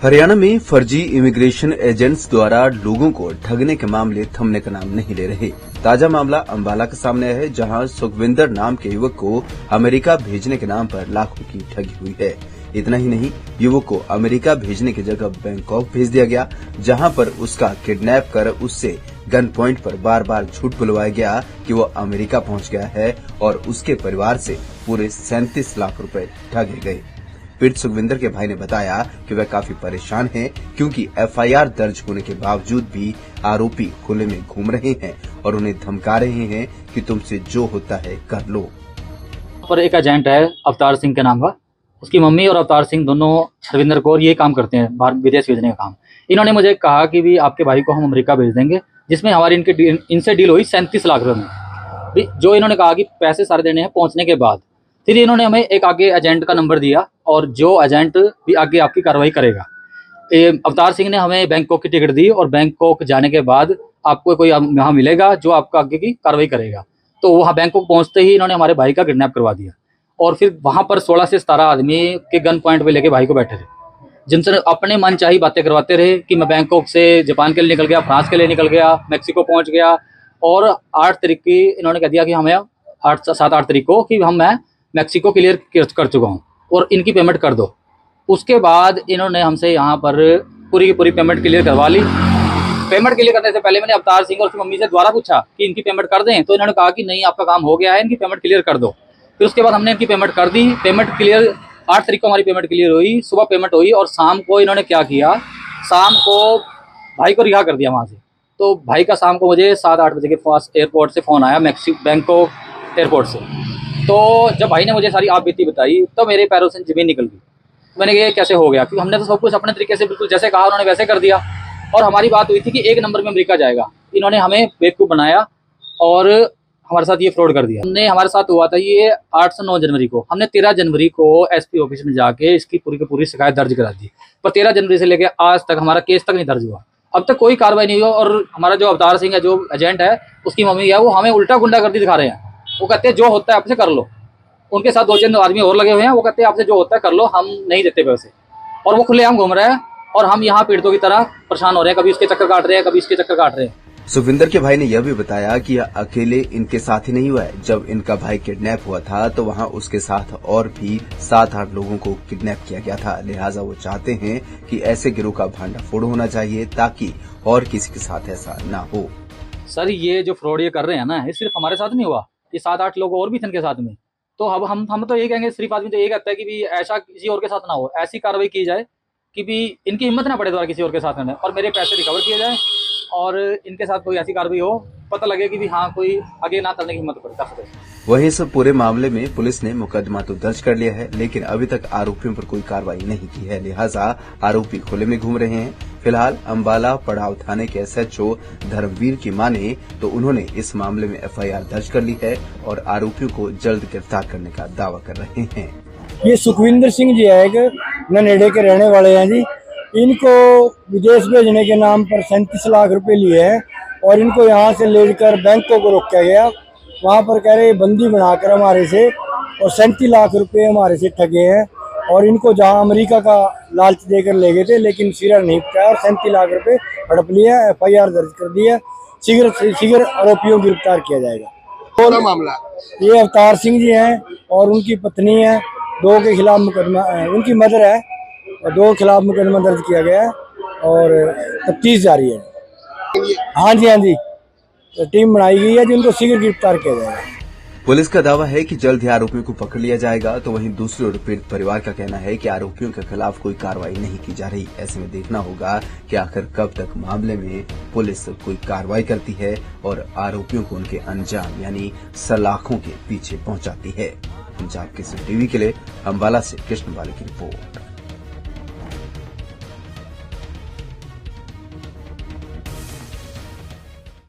हरियाणा में फर्जी immigration agents द्वारा लोगों को ठगने के मामले थमने का नाम नहीं ले रहे। ताजा मामला अंबाला के सामने आया है, जहां सुखविंदर नाम के युवक को अमेरिका भेजने के नाम पर लाखों की ठगी हुई है। इतना ही नहीं, युवक को अमेरिका भेजने की जगह बैंकॉक भेज दिया गया, जहां पर उसका किडनैप कर उससे गन पॉइंट पर बार बार झूठ बुलवाया गया कि वो अमेरिका पहुंच गया है और उसके परिवार से पूरे 37 लाख रुपए ठगे गए। पीड़ित सुखविंदर के भाई ने बताया कि वह काफी परेशान हैं, क्योंकि एफआईआर दर्ज होने के बावजूद भी आरोपी खुले में घूम रहे हैं और उन्हें धमका रहे हैं कि तुमसे जो होता है कर लो। पर एक एजेंट है अवतार सिंह के नाम का, उसकी मम्मी और अवतार सिंह दोनों हरविंदर कौर ये काम करते हैं, बाहर विदेश भेजने का काम। इन्होंने मुझे कहा कि भी आपके भाई को हम अमेरिका भेज देंगे, जिसमें हमारी इनसे डील हुई 37 लाख रुपए में, जो इन्होंने कहा कि पैसे सारे देने हैं पहुंचने के बाद। फिर इन्होंने हमें एक आगे एजेंट का नंबर दिया और जो एजेंट भी आगे आपकी कार्रवाई करेगा। अवतार सिंह ने हमें बैंकॉक की टिकट दी और बैंकॉक जाने के बाद आपको कोई यहाँ मिलेगा जो आपका आगे की कार्रवाई करेगा। तो वहाँ बैंकॉक पहुँचते ही इन्होंने हमारे भाई का किडनैप करवा दिया और फिर वहाँ पर 16 से 17 आदमी के गन पॉइंट पे लेके भाई को बैठे थे, जिनसे अपने मन चाही बातें करवाते रहे कि मैं बैंकॉक से जापान के लिए निकल गया, फ्रांस के लिए निकल गया, मैक्सिको पहुँच गया। और 8 तारीख की इन्होंने कह दिया कि हमें 7-8 तारीख को कि मैं मैक्सिको क्लियर कर चुका हूँ और इनकी पेमेंट कर दो। उसके बाद इन्होंने हमसे यहाँ पर पूरी की पूरी पेमेंट क्लियर करवा ली। पेमेंट क्लियर करने से पहले मैंने अवतार सिंह और उसकी मम्मी से दोबारा पूछा कि इनकी पेमेंट कर दें, तो इन्होंने कहा कि नहीं, आपका काम हो गया है, इनकी पेमेंट क्लियर कर दो। फिर उसके बाद हमने इनकी पेमेंट कर दी। पेमेंट क्लियर 8 तारीख को हमारी पेमेंट क्लियर हुई, सुबह पेमेंट हुई और शाम को इन्होंने क्या किया, शाम को भाई को रिहा कर दिया वहाँ से। तो भाई का शाम को मुझे 7-8 बजे के पास एयरपोर्ट से फ़ोन आया, बैंकॉक एयरपोर्ट से। तो जब भाई ने मुझे सारी आप बीती बताई तो मेरे पैरों से ज़मीन निकल गई। मैंने कहा ये कैसे हो गया, क्योंकि हमने तो सब कुछ अपने तरीके से बिल्कुल जैसे कहा उन्होंने वैसे कर दिया। और हमारी बात हुई थी कि 1 नंबर में अमेरिका जाएगा, इन्होंने हमें बेवकूफ़ बनाया और हमारे साथ ये फ्रॉड कर दिया। हमने हमारे साथ हुआ था ये 8 से 9 जनवरी को। हमने 13 जनवरी को एसपी ऑफिस में जाके इसकी पूरी की पूरी शिकायत दर्ज करा दी, पर 13 जनवरी से लेकर आज तक हमारा केस तक नहीं दर्ज हुआ। अब तक कोई कार्रवाई नहीं हुआ। और हमारा जो अवतार सिंह है, जो एजेंट है, उसकी मम्मी है, वो हमें उल्टा गुंडागर्दी दिखा रहे हैं। वो कहते हैं जो होता है आपसे कर लो। उनके साथ 2-3 आदमी और लगे हुए हैं, वो कहते हैं आपसे जो होता है कर लो, हम नहीं देते पैसे। और वो खुलेआम घूम रहा है और हम यहाँ पीड़ितों की तरह परेशान हो रहे हैं, कभी उसके चक्कर काट रहे हैं, कभी इसके चक्कर काट रहे हैं। सुखविंदर के भाई ने यह भी बताया कि यह अकेले इनके साथ ही नहीं हुआ है। जब इनका भाई किडनैप हुआ था तो वहां उसके साथ और भी 7-8 लोगों को किडनैप किया गया था। लिहाजा वो चाहते हैं कि ऐसे गिरोह का भांडाफोड़ होना चाहिए ताकि और किसी के साथ ऐसा न हो। सर, ये जो फ्रॉड ये कर रहे हैं ना, ये सिर्फ हमारे साथ नहीं हुआ, ये 7-8 लोग और भी थे इनके साथ में। तो अब हम तो ये कहेंगे, सिर्फ आदमी तो ये कहता है कि भी ऐसा किसी और के साथ ना हो, ऐसी कार्रवाई की जाए कि भी इनकी हिम्मत ना पड़े दोबारा किसी और के साथ में, और मेरे पैसे रिकवर किए जाए और इनके साथ कोई ऐसी कार्रवाई हो, पता लगे कि भी हाँ कोई आगे ना करने की हिम्मत कर सके। वहीं इस पूरे मामले में पुलिस ने मुकदमा तो दर्ज कर लिया है, लेकिन अभी तक आरोपियों पर कोई कार्रवाई नहीं की है। लिहाजा आरोपी खुले में घूम रहे हैं। फिलहाल अंबाला पड़ाव थाने के एसएचओ धर्मवीर की माने तो उन्होंने इस मामले में एफआईआर दर्ज कर ली है और आरोपियों को जल्द गिरफ्तार करने का दावा कर रहे हैं। ये सुखविंदर सिंह जी है, एक ननेड़े के रहने वाले हैं जी। इनको विदेश भेजने के नाम पर 37 लाख रुपए लिए हैं और इनको यहाँ से लेकर बैंकॉक को रोका गया। वहाँ पर कह रहे बंदी बनाकर हमारे से और 37 लाख रुपए हमारे से ठगे हैं। और इनको जहाँ अमेरिका का लालच देकर ले गए थे, लेकिन सिर नहीं पाया और 37 लाख रुपए हड़प लिया। एफआईआर दर्ज कर दी है, शीघ्र आरोपियों को गिरफ्तार किया जाएगा। और मामला ये अवतार सिंह जी हैं और उनकी पत्नी है, 2 के खिलाफ मुकदमा, उनकी मदर है और 2 के खिलाफ मुकदमा दर्ज किया गया है और तफ्तीश जारी है। हाँ जी, तो टीम बनाई गई है जिनको शीघ्र गिरफ्तार किया जाएगा। पुलिस का दावा है कि जल्द ही आरोपियों को पकड़ लिया जाएगा। तो वहीं दूसरी ओर पीड़ित परिवार का कहना है कि आरोपियों के खिलाफ कोई कार्रवाई नहीं की जा रही। ऐसे में देखना होगा कि आखिर कब तक मामले में पुलिस कोई कार्रवाई करती है और आरोपियों को उनके अंजाम यानी सलाखों के पीछे पहुंचाती है। पंजाब केसरी टीवी के लिए अंबाला से कृष्ण बाली की रिपोर्ट।